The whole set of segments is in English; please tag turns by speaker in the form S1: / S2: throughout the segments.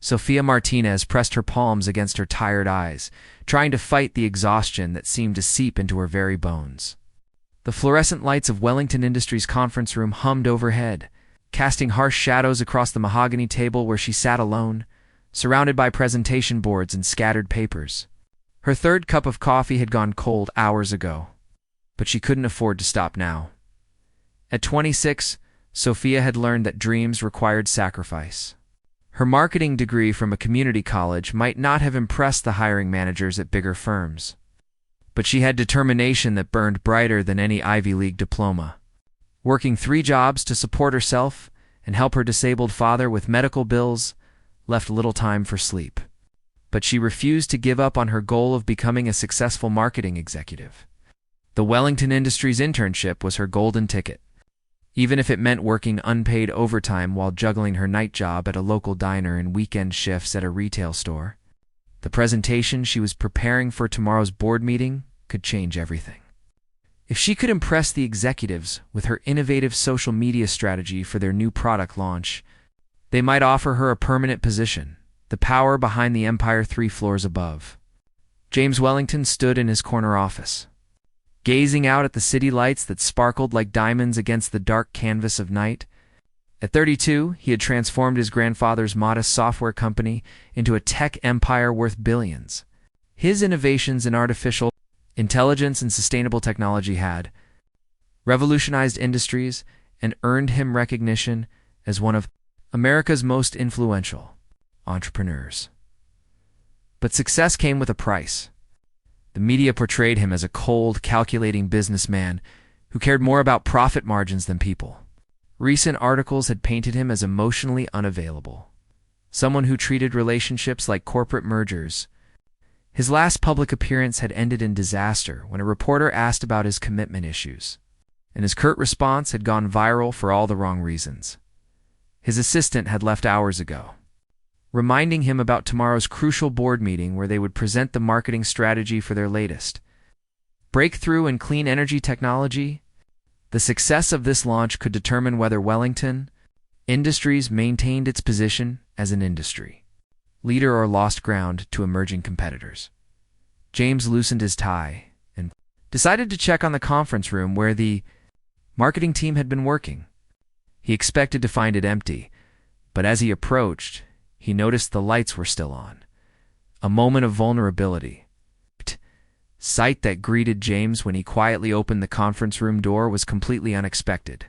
S1: Sophia Martinez pressed her palms against her tired eyes, trying to fight the exhaustion that seemed to seep into her very bones. The fluorescent lights of Wellington Industries' conference room hummed overhead, casting harsh shadows across the mahogany table where she sat alone, surrounded by presentation boards and scattered papers. Her third cup of coffee had gone cold hours ago, but she couldn't afford to stop now. At 26, Sophia had learned that dreams required sacrifice. Her marketing degree from a community college might not have impressed the hiring managers at bigger firms, but she had determination that burned brighter than any Ivy League diploma. Working 3 jobs to support herself and help her disabled father with medical bills left little time for sleep. But she refused to give up on her goal of becoming a successful marketing executive. The Wellington Industries internship was her golden ticket, even if it meant working unpaid overtime while juggling her night job at a local diner and weekend shifts at a retail store. The presentation she was preparing for tomorrow's board meeting could change everything. If she could impress the executives with her innovative social media strategy for their new product launch, they might offer her a permanent position, the power behind the empire 3 floors above. James Wellington stood in his corner office, gazing out at the city lights that sparkled like diamonds against the dark canvas of night. At 32, he had transformed his grandfather's modest software company into a tech empire worth billions. His innovations in artificial intelligence and sustainable technology had revolutionized industries and earned him recognition as one of America's most influential entrepreneurs. But success came with a price. The media portrayed him as a cold, calculating businessman who cared more about profit margins than people. Recent articles had painted him as emotionally unavailable, someone who treated relationships like corporate mergers. His last public appearance had ended in disaster when a reporter asked about his commitment issues, and his curt response had gone viral for all the wrong reasons. His assistant had left hours ago, reminding him about tomorrow's crucial board meeting where they would present the marketing strategy for their latest breakthrough in clean energy technology. The success of this launch could determine whether Wellington Industries maintained its position as an industry leader or lost ground to emerging competitors. James loosened his tie and decided to check on the conference room where the marketing team had been working. He expected to find it empty, but as he approached, he noticed the lights were still on. A moment of vulnerability. Sight that greeted James when he quietly opened the conference room door was completely unexpected.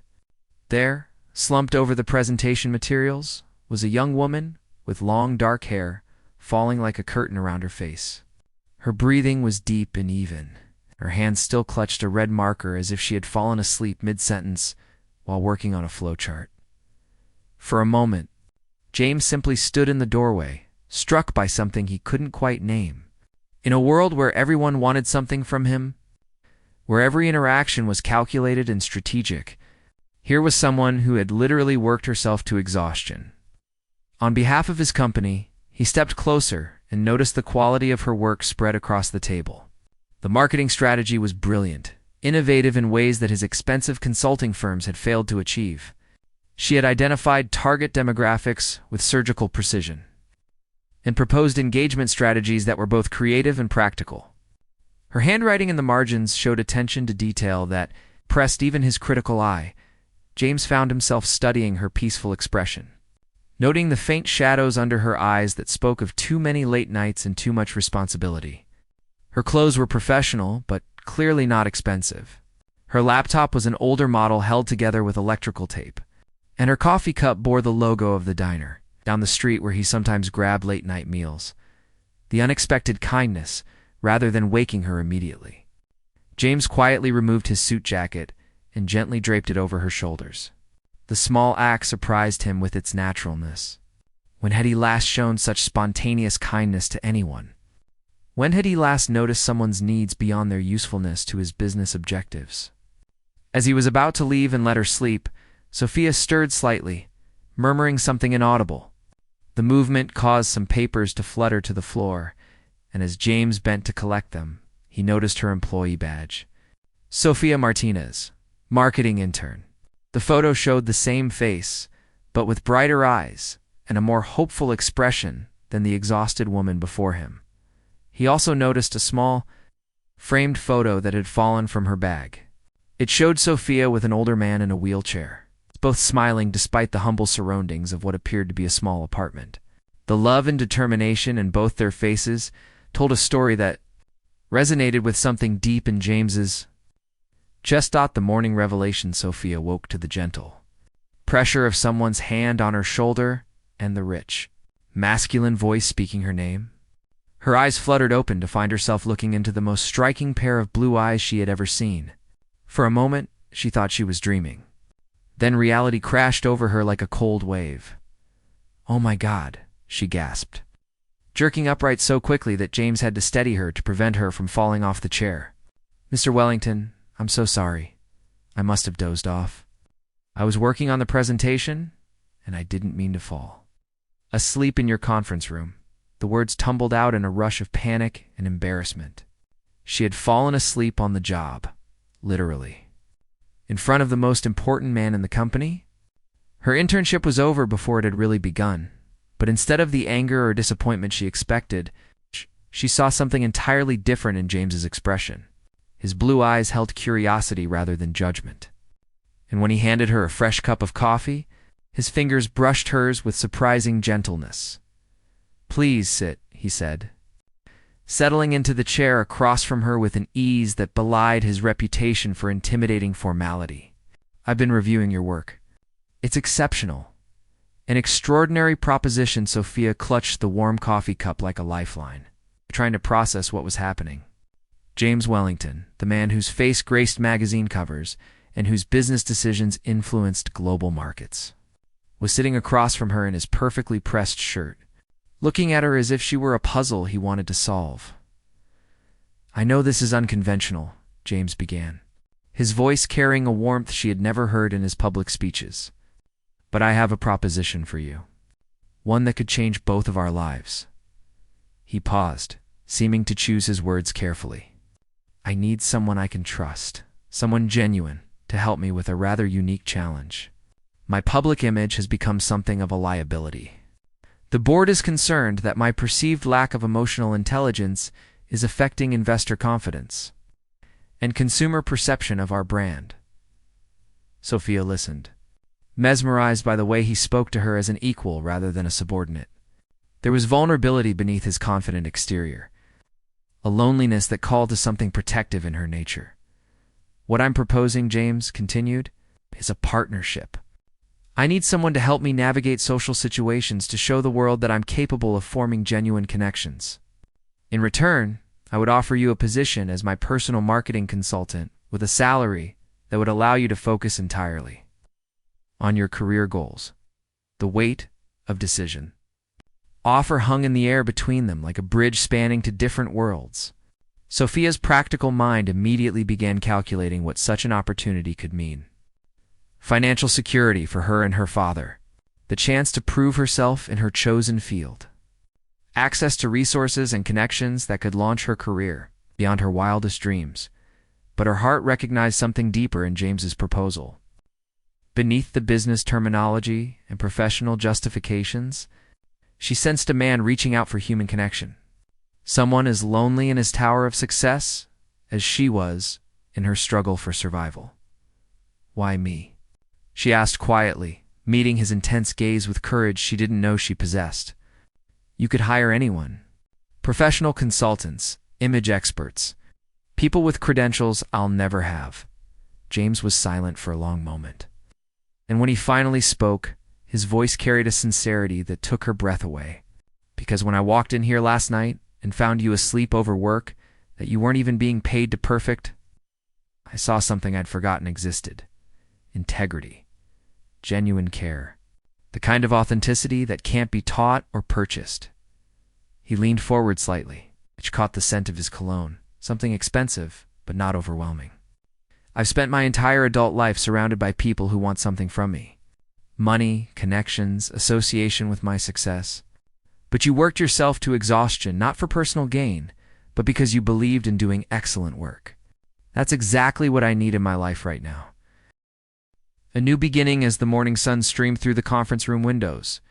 S1: There, slumped over the presentation materials, was a young woman with long dark hair falling like a curtain around her face. Her breathing was deep and even. Her hand still clutched a red marker as if she had fallen asleep mid-sentence while working on a flowchart. For a moment, James simply stood in the doorway, struck by something he couldn't quite name. In a world where everyone wanted something from him, where every interaction was calculated and strategic, here was someone who had literally worked herself to exhaustion. On behalf of his company, he stepped closer and noticed the quality of her work spread across the table. The marketing strategy was brilliant, innovative in ways that his expensive consulting firms had failed to achieve. She had identified target demographics with surgical precision and proposed engagement strategies that were both creative and practical. Her handwriting in the margins showed attention to detail that pressed even his critical eye. James found himself studying her peaceful expression, noting the faint shadows under her eyes that spoke of too many late nights and too much responsibility. Her clothes were professional, but clearly not expensive. Her laptop was an older model held together with electrical tape, and her coffee cup bore the logo of the diner down the street where he sometimes grabbed late-night meals. The unexpected kindness, rather than waking her immediately. James quietly removed his suit jacket and gently draped it over her shoulders. The small act surprised him with its naturalness. When had he last shown such spontaneous kindness to anyone? When had he last noticed someone's needs beyond their usefulness to his business objectives? As he was about to leave and let her sleep, Sophia stirred slightly, murmuring something inaudible. The movement caused some papers to flutter to the floor, and as James bent to collect them, he noticed her employee badge. Sophia Martinez, marketing intern. The photo showed the same face, but with brighter eyes, and a more hopeful expression than the exhausted woman before him. He also noticed a small, framed photo that had fallen from her bag. It showed Sophia with an older man in a wheelchair, both smiling despite the humble surroundings of what appeared to be a small apartment. The love and determination in both their faces told a story that resonated with something deep in James's chest. The morning revelation. Sophia woke to the gentle pressure of someone's hand on her shoulder and the rich, masculine voice speaking her name. Her eyes fluttered open to find herself looking into the most striking pair of blue eyes she had ever seen. For a moment, she thought she was dreaming. Then reality crashed over her like a cold wave. "Oh my God," she gasped, jerking upright so quickly that James had to steady her to prevent her from falling off the chair. "Mr. Wellington, I'm so sorry. I must have dozed off. I was working on the presentation, and I didn't mean to fall." "Asleep in your conference room." The words tumbled out in a rush of panic and embarrassment. She had fallen asleep on the job, literally. In front of the most important man in the company? Her internship was over before it had really begun, but instead of the anger or disappointment she expected, she saw something entirely different in James's expression. His blue eyes held curiosity rather than judgment. And when he handed her a fresh cup of coffee, his fingers brushed hers with surprising gentleness. "Please sit," he said, settling into the chair across from her with an ease that belied his reputation for intimidating formality. "I've been reviewing your work. It's exceptional. An extraordinary proposition." Sophia clutched the warm coffee cup like a lifeline, trying to process what was happening. James Wellington, the man whose face graced magazine covers and whose business decisions influenced global markets, was sitting across from her in his perfectly pressed shirt, looking at her as if she were a puzzle he wanted to solve. "I know this is unconventional," James began, his voice carrying a warmth she had never heard in his public speeches. "But I have a proposition for you, one that could change both of our lives." He paused, seeming to choose his words carefully. "I need someone I can trust, someone genuine, to help me with a rather unique challenge. My public image has become something of a liability. The board is concerned that my perceived lack of emotional intelligence is affecting investor confidence and consumer perception of our brand." Sophia listened, mesmerized by the way he spoke to her as an equal rather than a subordinate. There was vulnerability beneath his confident exterior, a loneliness that called to something protective in her nature. "What I'm proposing," James continued, "is a partnership. I need someone to help me navigate social situations to show the world that I'm capable of forming genuine connections. In return, I would offer you a position as my personal marketing consultant with a salary that would allow you to focus entirely on your career goals." The weight of decision. Offer hung in the air between them like a bridge spanning to different worlds. Sophia's practical mind immediately began calculating what such an opportunity could mean. Financial security for her and her father, the chance to prove herself in her chosen field, access to resources and connections that could launch her career beyond her wildest dreams. But her heart recognized something deeper in James's proposal. Beneath the business terminology and professional justifications, she sensed a man reaching out for human connection. Someone as lonely in his tower of success as she was in her struggle for survival. "Why me?" she asked quietly, meeting his intense gaze with courage she didn't know she possessed. "You could hire anyone. Professional consultants, image experts, people with credentials I'll never have." James was silent for a long moment. And when he finally spoke, his voice carried a sincerity that took her breath away. "Because when I walked in here last night and found you asleep over work that you weren't even being paid to perfect, I saw something I'd forgotten existed. Integrity. Genuine care. The kind of authenticity that can't be taught or purchased." He leaned forward slightly, which caught the scent of his cologne, something expensive, but not overwhelming. "I've spent my entire adult life surrounded by people who want something from me. Money, connections, association with my success. But you worked yourself to exhaustion, not for personal gain, but because you believed in doing excellent work. That's exactly what I need in my life right now." A new beginning as the morning sun streamed through the conference room windows.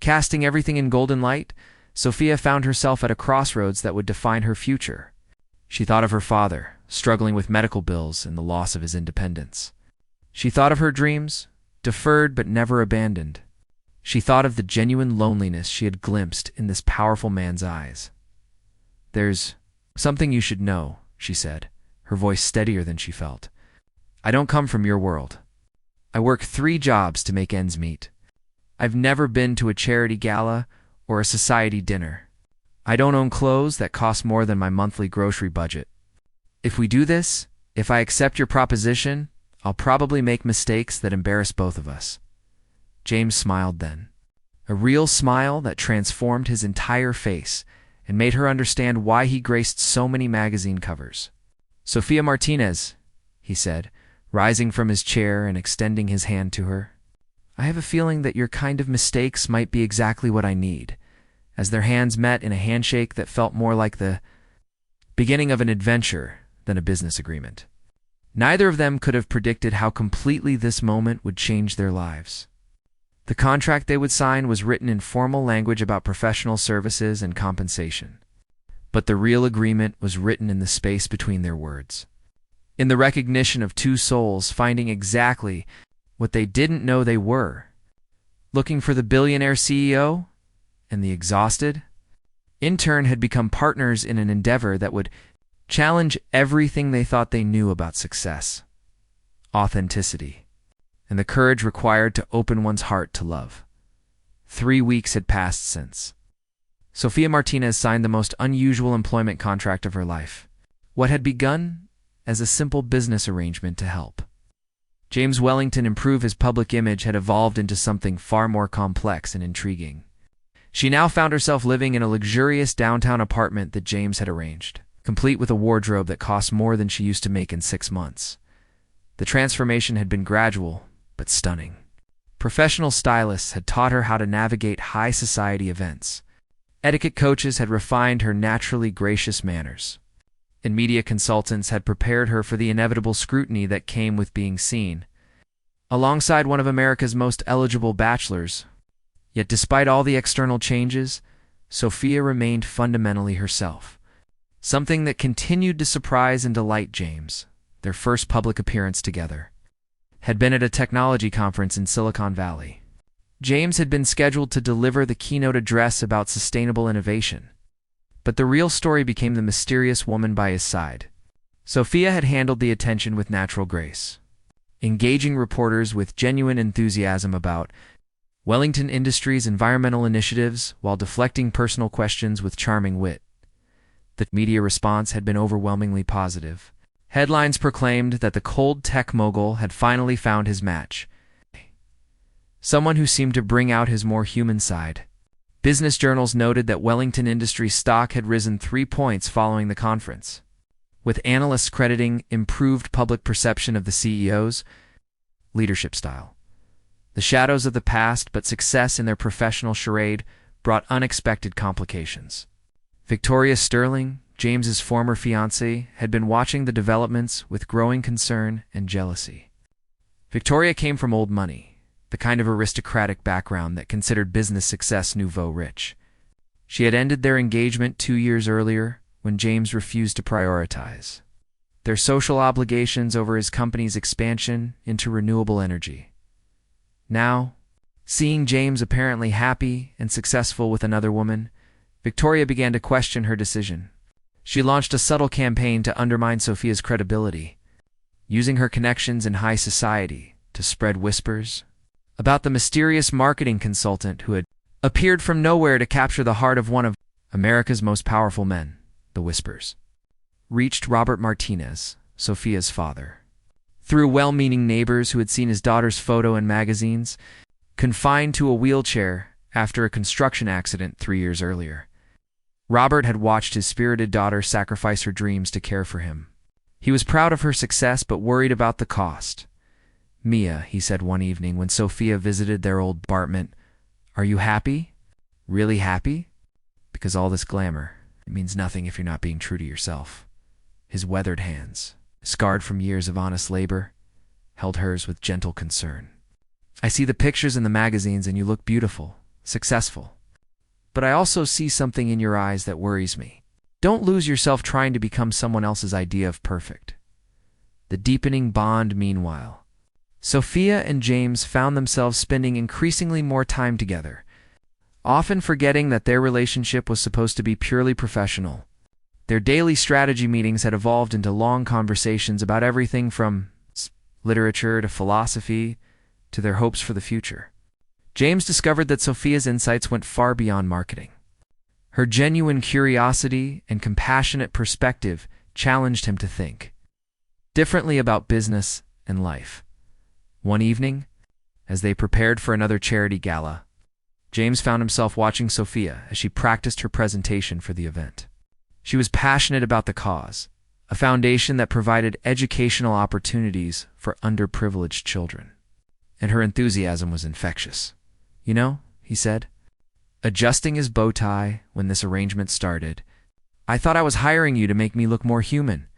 S1: Casting everything in golden light, Sophia found herself at a crossroads that would define her future. She thought of her father, struggling with medical bills and the loss of his independence. She thought of her dreams, deferred but never abandoned. She thought of the genuine loneliness she had glimpsed in this powerful man's eyes. "There's something you should know," she said, her voice steadier than she felt. "I don't come from your world. I work 3 jobs to make ends meet. I've never been to a charity gala or a society dinner. I don't own clothes that cost more than my monthly grocery budget. If we do this, if I accept your proposition, I'll probably make mistakes that embarrass both of us." James smiled then, a real smile that transformed his entire face and made her understand why he graced so many magazine covers. "Sophia Martinez," he said, rising from his chair and extending his hand to her. "I have a feeling that your kind of mistakes might be exactly what I need," as their hands met in a handshake that felt more like the beginning of an adventure than a business agreement. Neither of them could have predicted how completely this moment would change their lives. The contract they would sign was written in formal language about professional services and compensation. But the real agreement was written in the space between their words, in the recognition of 2 souls finding exactly what they didn't know they were, looking for the billionaire CEO, and the exhausted intern had become partners in an endeavor that would challenge everything they thought they knew about success, authenticity, and the courage required to open one's heart to love. 3 weeks had passed since Sophia Martinez signed the most unusual employment contract of her life. What had begun as a simple business arrangement to help James Wellington improve his public image had evolved into something far more complex and intriguing. She now found herself living in a luxurious downtown apartment that James had arranged, complete with a wardrobe that cost more than she used to make in 6 months. The transformation had been gradual, but stunning. Professional stylists had taught her how to navigate high society events. Etiquette coaches had refined her naturally gracious manners, and media consultants had prepared her for the inevitable scrutiny that came with being seen alongside one of America's most eligible bachelors. Yet despite all the external changes, Sophia remained fundamentally herself, something that continued to surprise and delight James. Their first public appearance together had been at a technology conference in Silicon Valley. James had been scheduled to deliver the keynote address about sustainable innovation. But the real story became the mysterious woman by his side. Sophia had handled the attention with natural grace, engaging reporters with genuine enthusiasm about Wellington Industries' environmental initiatives while deflecting personal questions with charming wit. The media response had been overwhelmingly positive. Headlines proclaimed that the cold tech mogul had finally found his match, someone who seemed to bring out his more human side. Business journals noted that Wellington Industries stock had risen 3 points following the conference, with analysts crediting improved public perception of the CEO's leadership style. The shadows of the past, but success in their professional charade, brought unexpected complications. Victoria Sterling, James's former fiancée, had been watching the developments with growing concern and jealousy. Victoria came from old money, the kind of aristocratic background that considered business success nouveau rich. She had ended their engagement 2 years earlier when James refused to prioritize their social obligations over his company's expansion into renewable energy. Now, seeing James apparently happy and successful with another woman, Victoria began to question her decision. She launched a subtle campaign to undermine Sophia's credibility, using her connections in high society to spread whispers about the mysterious marketing consultant who had appeared from nowhere to capture the heart of one of America's most powerful men. The whispers reached Robert Martinez, Sophia's father, through well-meaning neighbors who had seen his daughter's photo in magazines, confined to a wheelchair after a construction accident 3 years earlier. Robert had watched his spirited daughter sacrifice her dreams to care for him. He was proud of her success but worried about the cost. "Mia," he said one evening when Sophia visited their old apartment, "are you happy? Really happy? Because all this glamour, it means nothing if you're not being true to yourself." His weathered hands, scarred from years of honest labor, held hers with gentle concern. "I see the pictures in the magazines and you look beautiful. successful. But I also see something in your eyes that worries me. Don't lose yourself trying to become someone else's idea of perfect. The deepening bond, meanwhile. Sophia and James found themselves spending increasingly more time together, often forgetting that their relationship was supposed to be purely professional. Their daily strategy meetings had evolved into long conversations about everything from literature to philosophy to their hopes for the future. James discovered that Sophia's insights went far beyond marketing. Her genuine curiosity and compassionate perspective challenged him to think differently about business and life. One evening, as they prepared for another charity gala, James found himself watching Sophia as she practiced her presentation for the event. She was passionate about the cause, a foundation that provided educational opportunities for underprivileged children. And her enthusiasm was infectious. "You know," he said, adjusting his bow tie when this arrangement started, "I thought I was hiring you to make me look more human.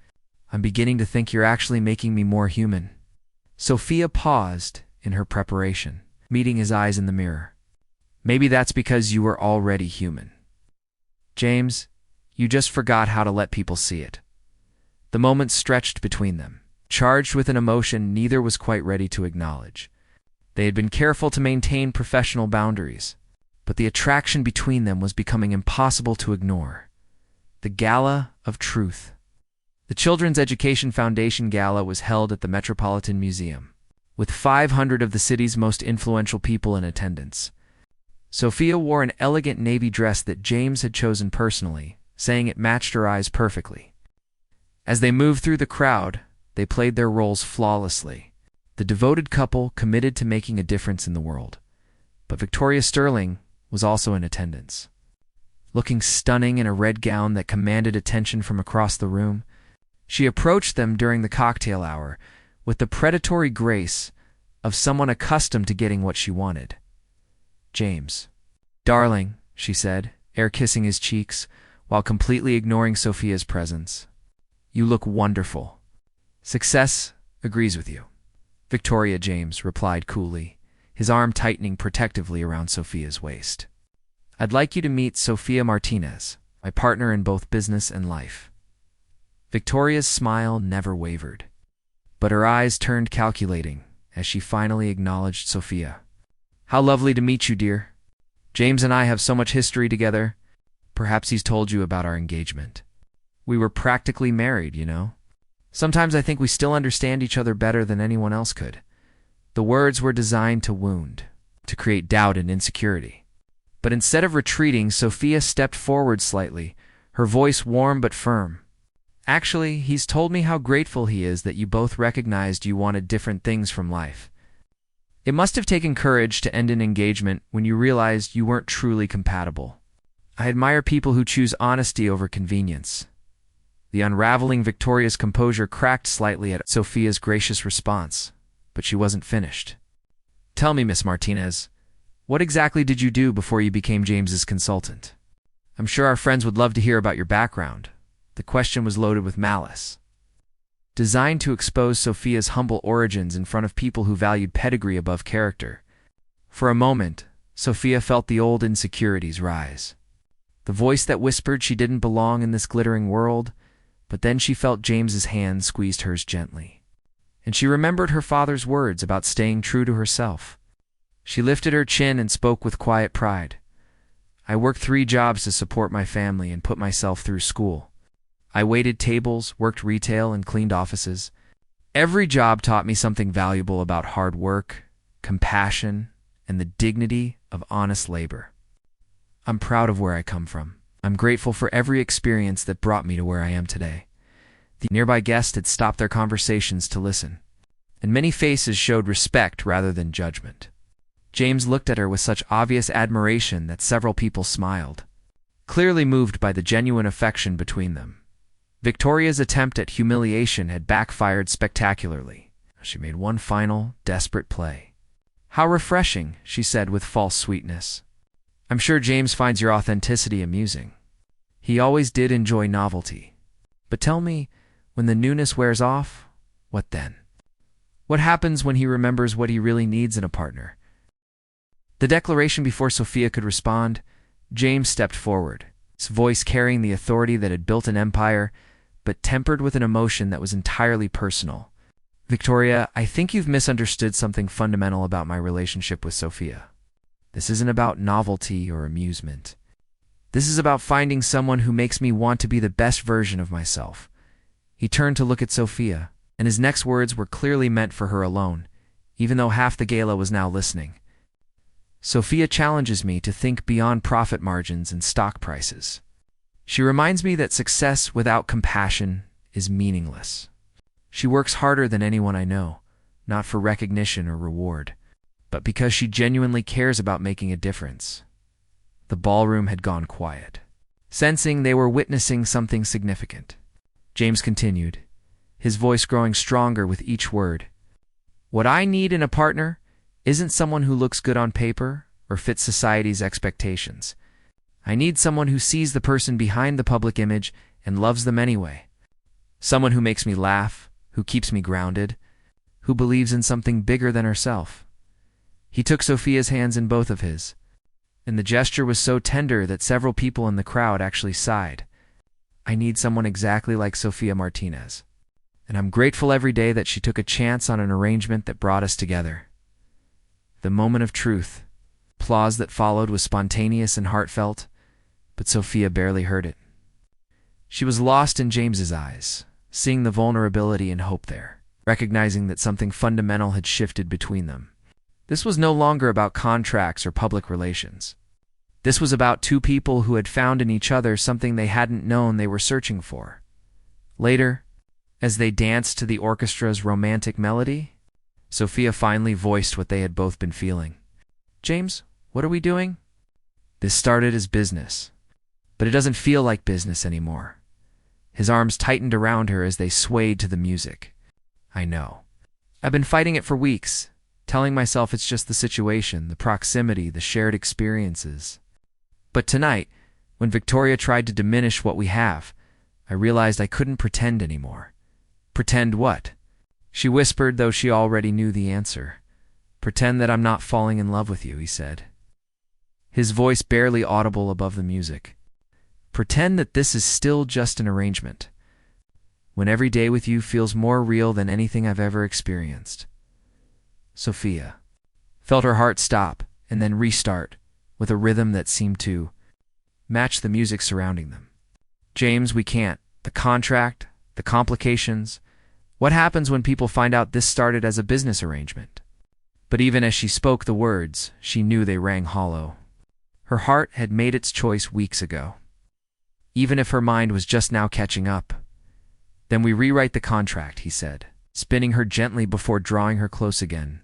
S1: I'm beginning to think you're actually making me more human." Sophia paused in her preparation, meeting his eyes in the mirror. "Maybe that's because you were already human. James, you just forgot how to let people see it." The moment stretched between them, charged with an emotion neither was quite ready to acknowledge. They had been careful to maintain professional boundaries, but the attraction between them was becoming impossible to ignore. The Gala of Truth. The Children's Education Foundation Gala was held at the Metropolitan Museum, with 500 of the city's most influential people in attendance. Sophia wore an elegant navy dress that James had chosen personally, saying it matched her eyes perfectly. As they moved through the crowd, they played their roles flawlessly, the devoted couple committed to making a difference in the world. But Victoria Sterling was also in attendance. Looking stunning in a red gown that commanded attention from across the room, she approached them during the cocktail hour with the predatory grace of someone accustomed to getting what she wanted. "James, darling," she said, air-kissing his cheeks while completely ignoring Sophia's presence. "You look wonderful." "Success agrees with you," Victoria James replied coolly, his arm tightening protectively around Sophia's waist. "I'd like you to meet Sophia Martinez, my partner in both business and life." Victoria's smile never wavered, but her eyes turned calculating as she finally acknowledged Sophia. "How lovely to meet you, dear. James and I have so much history together. Perhaps he's told you about our engagement. We were practically married, you know. Sometimes I think we still understand each other better than anyone else could." The words were designed to wound, to create doubt and insecurity. But instead of retreating, Sophia stepped forward slightly, her voice warm but firm. "Actually, he's told me how grateful he is that you both recognized you wanted different things from life. It must have taken courage to end an engagement when you realized you weren't truly compatible. I admire people who choose honesty over convenience." The unraveling Victoria's composure cracked slightly at Sophia's gracious response, but she wasn't finished. "Tell me, Miss Martinez, what exactly did you do before you became James's consultant? I'm sure our friends would love to hear about your background." The question was loaded with malice, designed to expose Sophia's humble origins in front of people who valued pedigree above character. For a moment, Sophia felt the old insecurities rise. The voice that whispered she didn't belong in this glittering world, but then she felt James's hand squeezed hers gently. And she remembered her father's words about staying true to herself. She lifted her chin and spoke with quiet pride. "I worked 3 jobs to support my family and put myself through school. I waited tables, worked retail, and cleaned offices. Every job taught me something valuable about hard work, compassion, and the dignity of honest labor. I'm proud of where I come from. I'm grateful for every experience that brought me to where I am today." The nearby guests had stopped their conversations to listen, and many faces showed respect rather than judgment. James looked at her with such obvious admiration that several people smiled, clearly moved by the genuine affection between them. Victoria's attempt at humiliation had backfired spectacularly. She made one final, desperate play. "How refreshing," she said with false sweetness. "I'm sure James finds your authenticity amusing. He always did enjoy novelty. But tell me, when the newness wears off, what then? What happens when he remembers what he really needs in a partner?" The declaration before Sophia could respond, James stepped forward, his voice carrying the authority that had built an empire, but tempered with an emotion that was entirely personal. Victoria, I think you've misunderstood something fundamental about my relationship with Sophia. This isn't about novelty or amusement. This is about finding someone who makes me want to be the best version of myself. He turned to look at Sophia, and his next words were clearly meant for her alone, even though half the gala was now listening. Sophia challenges me to think beyond profit margins and stock prices. She reminds me that success without compassion is meaningless. She works harder than anyone I know, not for recognition or reward, but because she genuinely cares about making a difference. The ballroom had gone quiet, sensing they were witnessing something significant. James continued, his voice growing stronger with each word. What I need in a partner isn't someone who looks good on paper or fits society's expectations. I need someone who sees the person behind the public image and loves them anyway. Someone who makes me laugh, who keeps me grounded, who believes in something bigger than herself. He took Sophia's hands in both of his, and the gesture was so tender that several people in the crowd actually sighed. I need someone exactly like Sophia Martinez, and I'm grateful every day that she took a chance on an arrangement that brought us together. The moment of truth, applause that followed was spontaneous and heartfelt, but Sophia barely heard it. She was lost in James's eyes, seeing the vulnerability and hope there, recognizing that something fundamental had shifted between them. This was no longer about contracts or public relations. This was about two people who had found in each other something they hadn't known they were searching for. Later, as they danced to the orchestra's romantic melody, Sophia finally voiced what they had both been feeling. James, what are we doing? This started as business, but it doesn't feel like business anymore. His arms tightened around her as they swayed to the music. I know. I've been fighting it for weeks, telling myself it's just the situation, the proximity, the shared experiences. But tonight, when Victoria tried to diminish what we have, I realized I couldn't pretend anymore. Pretend what? She whispered, though she already knew the answer. Pretend that I'm not falling in love with you, he said, his voice barely audible above the music. Pretend that this is still just an arrangement, when every day with you feels more real than anything I've ever experienced. Sophia felt her heart stop and then restart with a rhythm that seemed to match the music surrounding them. James, we can't. The contract, the complications. What happens when people find out this started as a business arrangement? But even as she spoke the words, she knew they rang hollow. Her heart had made its choice weeks ago, even if her mind was just now catching up. Then we rewrite the contract, he said, spinning her gently before drawing her close again.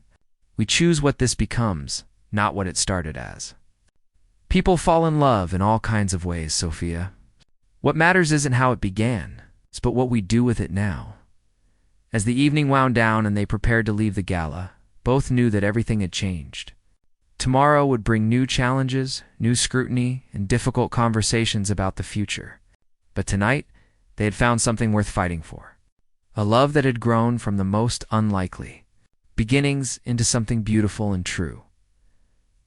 S1: We choose what this becomes, not what it started as. People fall in love in all kinds of ways, Sophia. What matters isn't how it began, but what we do with it now. As the evening wound down and they prepared to leave the gala, both knew that everything had changed. Tomorrow would bring new challenges, new scrutiny, and difficult conversations about the future. But tonight, they had found something worth fighting for. A love that had grown from the most unlikely beginnings into something beautiful and true.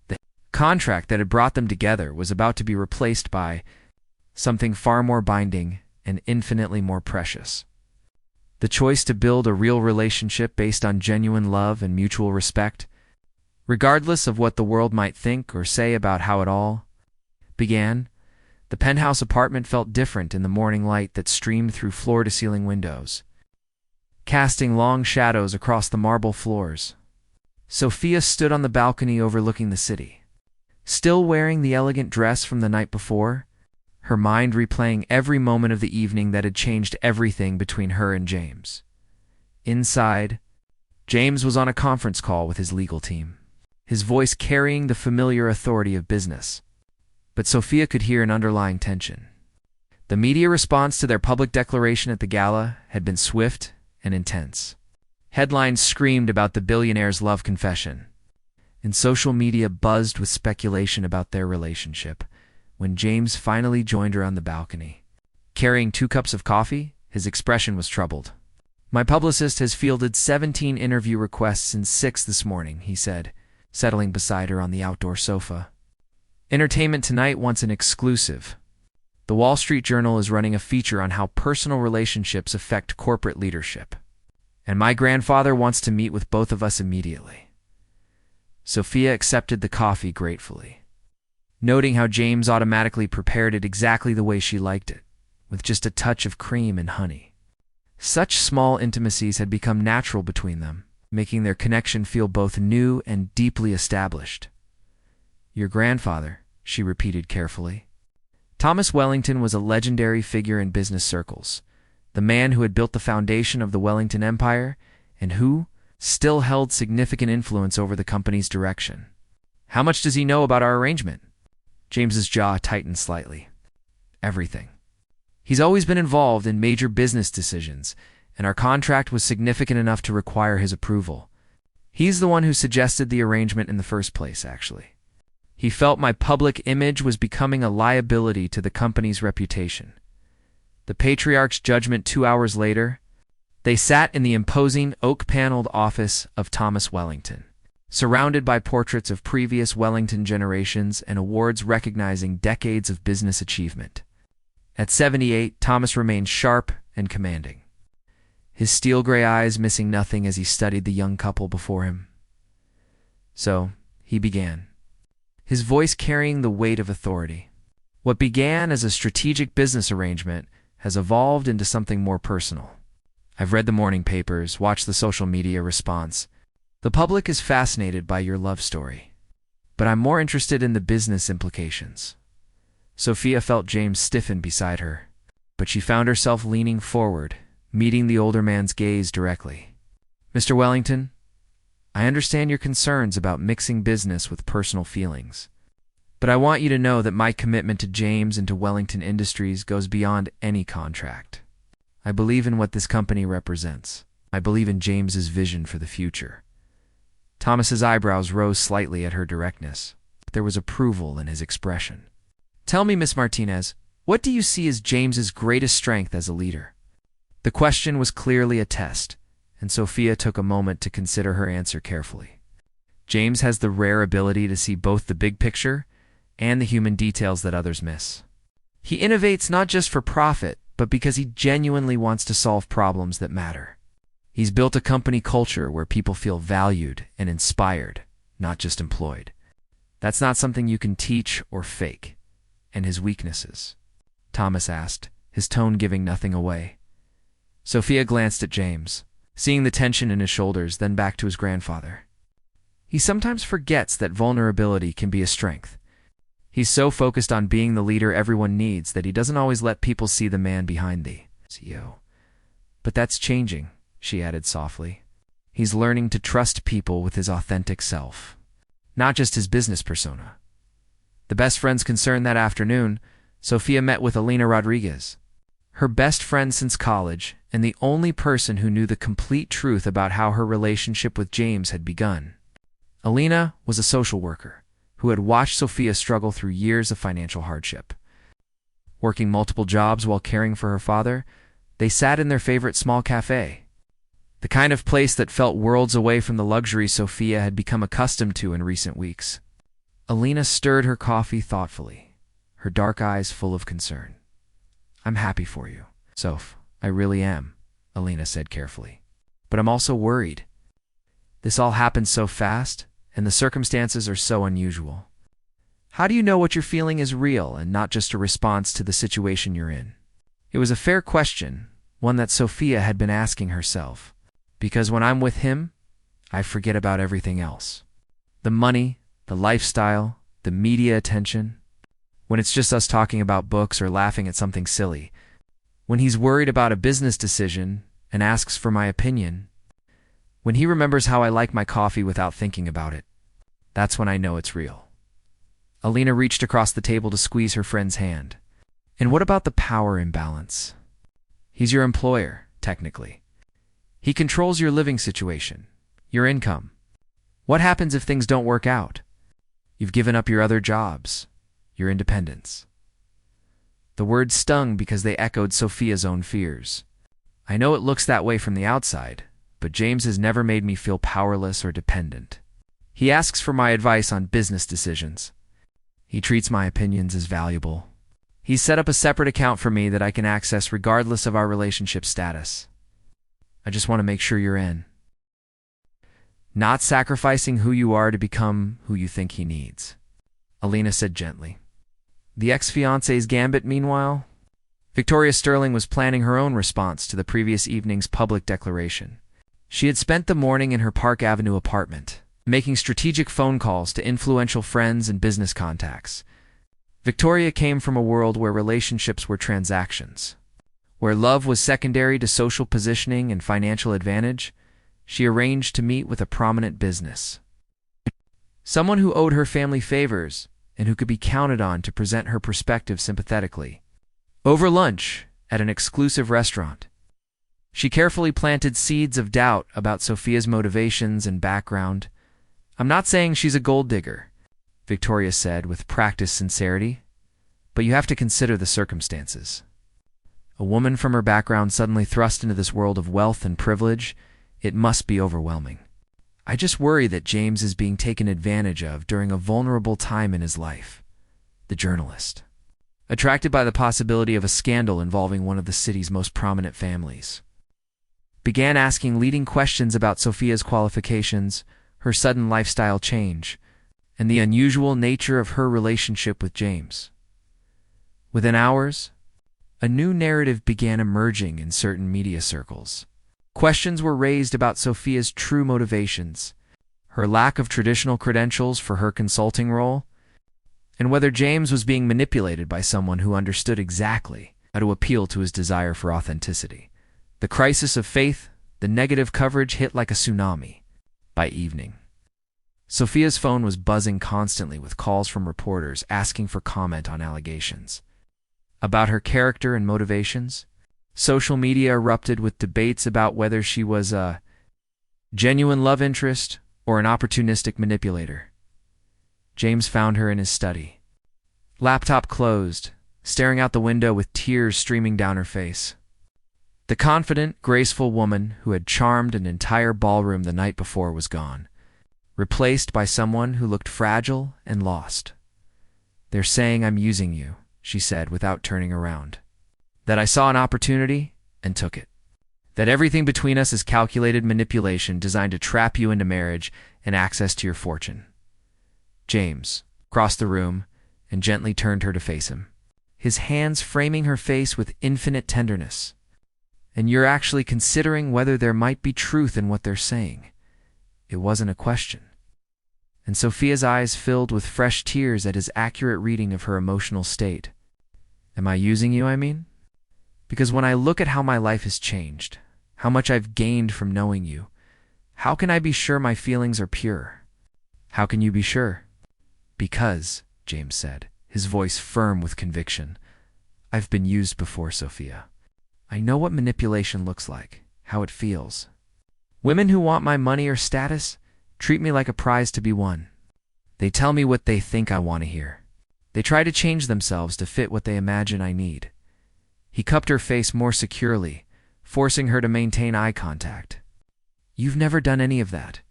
S1: The contract that had brought them together was about to be replaced by something far more binding and infinitely more precious. The choice to build a real relationship based on genuine love and mutual respect, regardless of what the world might think or say about how it all began. The penthouse apartment felt different in the morning light that streamed through floor-to-ceiling windows, casting long shadows across the marble floors. Sophia stood on the balcony overlooking the city, still wearing the elegant dress from the night before, her mind replaying every moment of the evening that had changed everything between her and James. Inside, James was on a conference call with his legal team, his voice carrying the familiar authority of business. But Sophia could hear an underlying tension. The media response to their public declaration at the gala had been swift and intense. Headlines screamed about the billionaire's love confession, and social media buzzed with speculation about their relationship. When James finally joined her on the balcony, carrying 2 cups of coffee, his expression was troubled. My publicist has fielded 17 interview requests since 6 this morning, he said, settling beside her on the outdoor sofa. Entertainment Tonight wants an exclusive. The Wall Street Journal is running a feature on how personal relationships affect corporate leadership. And my grandfather wants to meet with both of us immediately. Sophia accepted the coffee gratefully, noting how James automatically prepared it exactly the way she liked it, with just a touch of cream and honey. Such small intimacies had become natural between them, making their connection feel both new and deeply established. Your grandfather, she repeated carefully. Thomas Wellington was a legendary figure in business circles, the man who had built the foundation of the Wellington Empire and who still held significant influence over the company's direction. How much does he know about our arrangement? James's jaw tightened slightly. Everything. He's always been involved in major business decisions, and our contract was significant enough to require his approval. He's the one who suggested the arrangement in the first place, actually. He felt my public image was becoming a liability to the company's reputation. The patriarch's judgment 2 hours later, they sat in the imposing oak-paneled office of Thomas Wellington, surrounded by portraits of previous Wellington generations and awards recognizing decades of business achievement. At 78, Thomas remained sharp and commanding, his steel-gray eyes missing nothing as he studied the young couple before him. So, he began, his voice carrying the weight of authority. What began as a strategic business arrangement has evolved into something more personal. I've read the morning papers, watched the social media response. The public is fascinated by your love story. But I'm more interested in the business implications. Sophia felt James stiffen beside her, but she found herself leaning forward, meeting the older man's gaze directly. Mr. Wellington, I understand your concerns about mixing business with personal feelings. But I want you to know that my commitment to James and to Wellington Industries goes beyond any contract. I believe in what this company represents. I believe in James's vision for the future. Thomas's eyebrows rose slightly at her directness, but there was approval in his expression. Tell me, Miss Martinez, what do you see as James's greatest strength as a leader? The question was clearly a test, and Sophia took a moment to consider her answer carefully. James has the rare ability to see both the big picture and the human details that others miss. He innovates not just for profit, but because he genuinely wants to solve problems that matter. He's built a company culture where people feel valued and inspired, not just employed. That's not something you can teach or fake. And his weaknesses? Thomas asked, his tone giving nothing away. Sophia glanced at James, seeing the tension in his shoulders, then back to his grandfather. He sometimes forgets that vulnerability can be a strength. He's so focused on being the leader everyone needs that he doesn't always let people see the man behind the CEO. But that's changing, she added softly. He's learning to trust people with his authentic self, not just his business persona. The best friends concerned that afternoon, Sophia met with Alina Rodriguez, her best friend since college and the only person who knew the complete truth about how her relationship with James had begun. Alina was a social worker who had watched Sophia struggle through years of financial hardship. Working multiple jobs while caring for her father, they sat in their favorite small cafe, the kind of place that felt worlds away from the luxury Sophia had become accustomed to in recent weeks. Alina stirred her coffee thoughtfully, her dark eyes full of concern. I'm happy for you, Soph. I really am, Alina said carefully. But I'm also worried. This all happened so fast, and the circumstances are so unusual. How do you know what you're feeling is real and not just a response to the situation you're in? It was a fair question, one that Sophia had been asking herself. Because when I'm with him, I forget about everything else. The money, the lifestyle, the media attention. When it's just us talking about books or laughing at something silly. When he's worried about a business decision and asks for my opinion. When he remembers how I like my coffee without thinking about it. That's when I know it's real. Alina reached across the table to squeeze her friend's hand. And what about the power imbalance? He's your employer, technically. He controls your living situation, your income. What happens if things don't work out? You've given up your other jobs, your independence. The words stung because they echoed Sophia's own fears. I know it looks that way from the outside, but James has never made me feel powerless or dependent. He asks for my advice on business decisions. He treats my opinions as valuable. He's set up a separate account for me that I can access regardless of our relationship status. I just want to make sure you're in. Not sacrificing who you are to become who you think he needs, Alina said gently. The ex-fiancé's gambit, meanwhile? Victoria Sterling was planning her own response to the previous evening's public declaration. She had spent the morning in her Park Avenue apartment, making strategic phone calls to influential friends and business contacts. Victoria came from a world where relationships were transactions. Where love was secondary to social positioning and financial advantage, she arranged to meet with a prominent business. Someone who owed her family favors and who could be counted on to present her perspective sympathetically. Over lunch, at an exclusive restaurant, she carefully planted seeds of doubt about Sophia's motivations and background. I'm not saying she's a gold digger, Victoria said with practiced sincerity, but you have to consider the circumstances. A woman from her background suddenly thrust into this world of wealth and privilege, it must be overwhelming. I just worry that James is being taken advantage of during a vulnerable time in his life. The journalist, attracted by the possibility of a scandal involving one of the city's most prominent families, began asking leading questions about Sophia's qualifications, her sudden lifestyle change, and the unusual nature of her relationship with James. Within hours, a new narrative began emerging in certain media circles. Questions were raised about Sophia's true motivations, her lack of traditional credentials for her consulting role, and whether James was being manipulated by someone who understood exactly how to appeal to his desire for authenticity. The crisis of faith, the negative coverage hit like a tsunami. By evening, Sophia's phone was buzzing constantly with calls from reporters asking for comment on allegations. About her character and motivations, social media erupted with debates about whether she was a genuine love interest or an opportunistic manipulator. James found her in his study, laptop closed, staring out the window with tears streaming down her face. The confident, graceful woman who had charmed an entire ballroom the night before was gone, replaced by someone who looked fragile and lost. They're saying I'm using you, she said without turning around. That I saw an opportunity and took it. That everything between us is calculated manipulation designed to trap you into marriage and access to your fortune. James crossed the room and gently turned her to face him, his hands framing her face with infinite tenderness. And you're actually considering whether there might be truth in what they're saying. It wasn't a question. And Sophia's eyes filled with fresh tears at his accurate reading of her emotional state. Am I using you, I mean? Because when I look at how my life has changed, how much I've gained from knowing you, how can I be sure my feelings are pure? How can you be sure? Because, James said, his voice firm with conviction, I've been used before, Sophia. I know what manipulation looks like, how it feels. Women who want my money or status treat me like a prize to be won. They tell me what they think I want to hear. They try to change themselves to fit what they imagine I need. He cupped her face more securely, forcing her to maintain eye contact. You've never done any of that.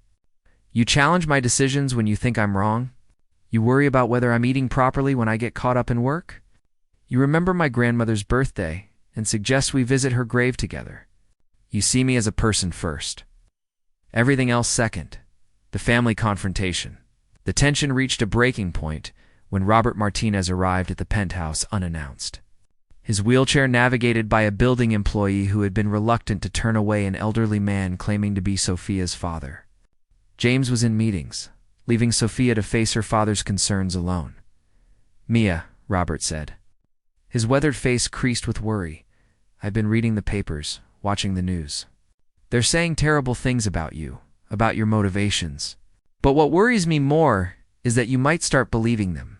S1: You challenge my decisions when you think I'm wrong. You worry about whether I'm eating properly when I get caught up in work. You remember my grandmother's birthday and suggest we visit her grave together. You see me as a person first. Everything else second. The family confrontation. The tension reached a breaking point when Robert Martinez arrived at the penthouse unannounced. His wheelchair navigated by a building employee who had been reluctant to turn away an elderly man claiming to be Sophia's father. James was in meetings, leaving Sophia to face her father's concerns alone. Mia, Robert said. His weathered face creased with worry. I've been reading the papers, watching the news. They're saying terrible things about you, about your motivations. But what worries me more is that you might start believing them.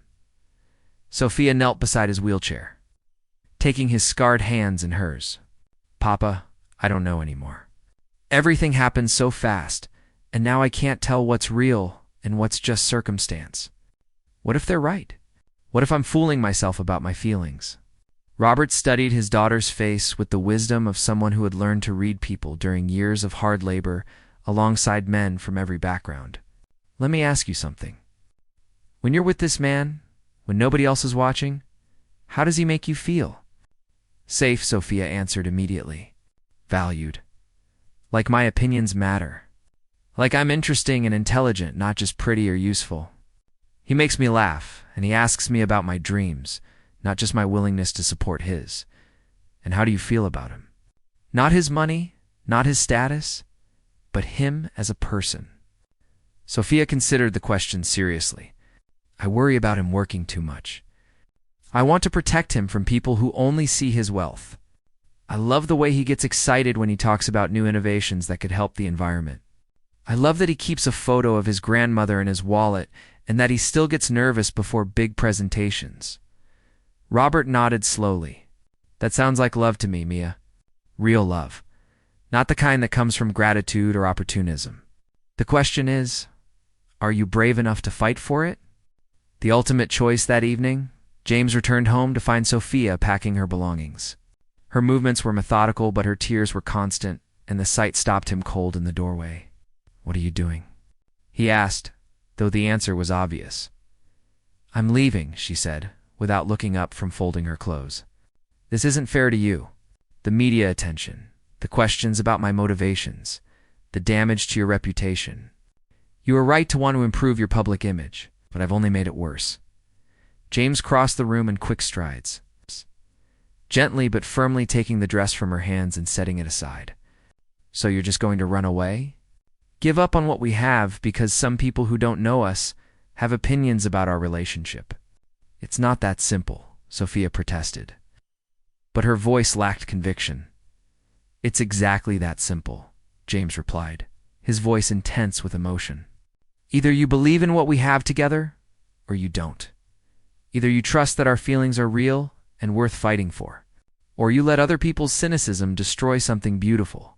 S1: Sophia knelt beside his wheelchair, taking his scarred hands in hers. Papa, I don't know anymore. Everything happened so fast, and now I can't tell what's real and what's just circumstance. What if they're right? What if I'm fooling myself about my feelings? Robert studied his daughter's face with the wisdom of someone who had learned to read people during years of hard labor alongside men from every background. Let me ask you something. When you're with this man, when nobody else is watching, how does he make you feel? Safe, Sophia answered immediately. Valued. Like my opinions matter. Like I'm interesting and intelligent, not just pretty or useful. He makes me laugh, and he asks me about my dreams, not just my willingness to support his. And how do you feel about him? Not his money, not his status, but him as a person. Sophia considered the question seriously. I worry about him working too much. I want to protect him from people who only see his wealth. I love the way he gets excited when he talks about new innovations that could help the environment. I love that he keeps a photo of his grandmother in his wallet and that he still gets nervous before big presentations. Robert nodded slowly. That sounds like love to me, Mia. Real love. Not the kind that comes from gratitude or opportunism. The question is, are you brave enough to fight for it? The ultimate choice that evening, James returned home to find Sophia packing her belongings. Her movements were methodical, but her tears were constant, and the sight stopped him cold in the doorway. What are you doing? He asked, though the answer was obvious. I'm leaving, she said, without looking up from folding her clothes. This isn't fair to you. The media attention, the questions about my motivations, the damage to your reputation. You are right to want to improve your public image, but I've only made it worse. James crossed the room in quick strides, gently but firmly taking the dress from her hands and setting it aside. So you're just going to run away? Give up on what we have because some people who don't know us have opinions about our relationship. It's not that simple, Sophia protested. But her voice lacked conviction. It's exactly that simple, James replied, his voice intense with emotion. Either you believe in what we have together, or you don't. Either you trust that our feelings are real and worth fighting for, or you let other people's cynicism destroy something beautiful.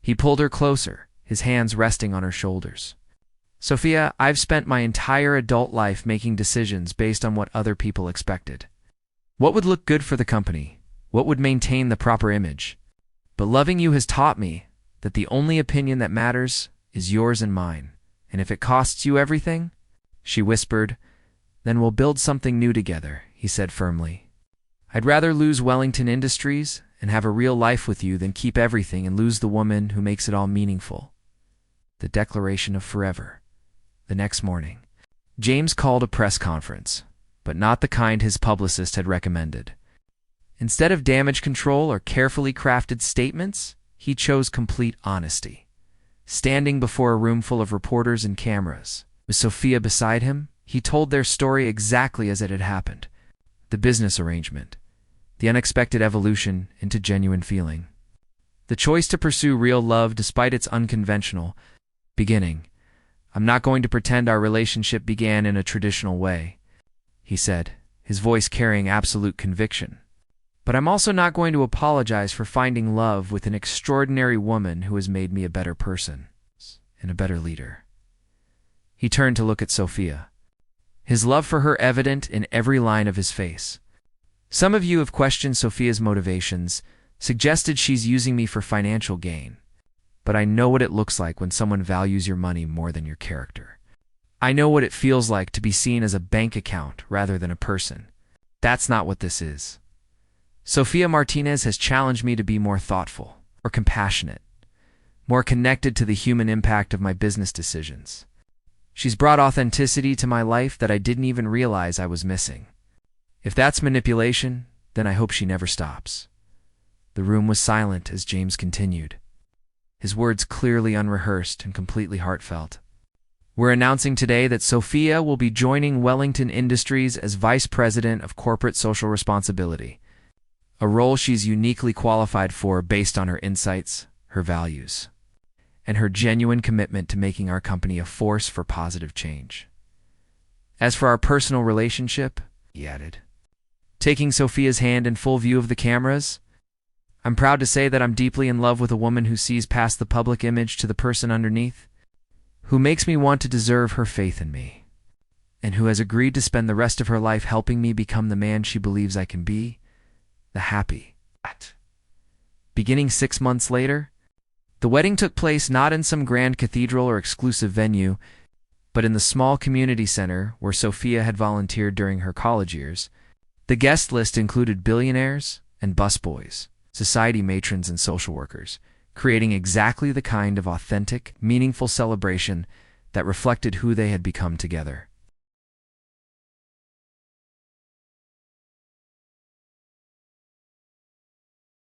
S1: He pulled her closer, his hands resting on her shoulders. Sophia, I've spent my entire adult life making decisions based on what other people expected. What would look good for the company? What would maintain the proper image? But loving you has taught me that the only opinion that matters is yours and mine. And if it costs you everything, she whispered, then we'll build something new together, he said firmly. I'd rather lose Wellington Industries and have a real life with you than keep everything and lose the woman who makes it all meaningful. The declaration of forever. The next morning, James called a press conference, but not the kind his publicist had recommended. Instead of damage control or carefully crafted statements, he chose complete honesty. Standing before a room full of reporters and cameras, with Sophia beside him, he told their story exactly as it had happened. The business arrangement, the unexpected evolution into genuine feeling, the choice to pursue real love despite its unconventional beginning. I'm not going to pretend our relationship began in a traditional way, he said, his voice carrying absolute conviction. But I'm also not going to apologize for finding love with an extraordinary woman who has made me a better person and a better leader. He turned to look at Sophia, his love for her evident in every line of his face. Some of you have questioned Sophia's motivations, suggested she's using me for financial gain. But I know what it looks like when someone values your money more than your character. I know what it feels like to be seen as a bank account rather than a person. That's not what this is. Sophia Martinez has challenged me to be more thoughtful or compassionate, more connected to the human impact of my business decisions. She's brought authenticity to my life that I didn't even realize I was missing. If that's manipulation, then I hope she never stops. The room was silent as James continued, his words clearly unrehearsed and completely heartfelt. We're announcing today that Sophia will be joining Wellington Industries as Vice President of Corporate Social Responsibility, a role she's uniquely qualified for based on her insights, her values, and her genuine commitment to making our company a force for positive change. As for our personal relationship, he added, taking Sophia's hand in full view of the cameras, I'm proud to say that I'm deeply in love with a woman who sees past the public image to the person underneath, who makes me want to deserve her faith in me, and who has agreed to spend the rest of her life helping me become the man she believes I can be, the happy. Beginning 6 months later, the wedding took place not in some grand cathedral or exclusive venue. But in the small community center where Sophia had volunteered during her college years, the guest list included billionaires and busboys, society matrons and social workers, creating exactly the kind of authentic, meaningful celebration that reflected who they had become together.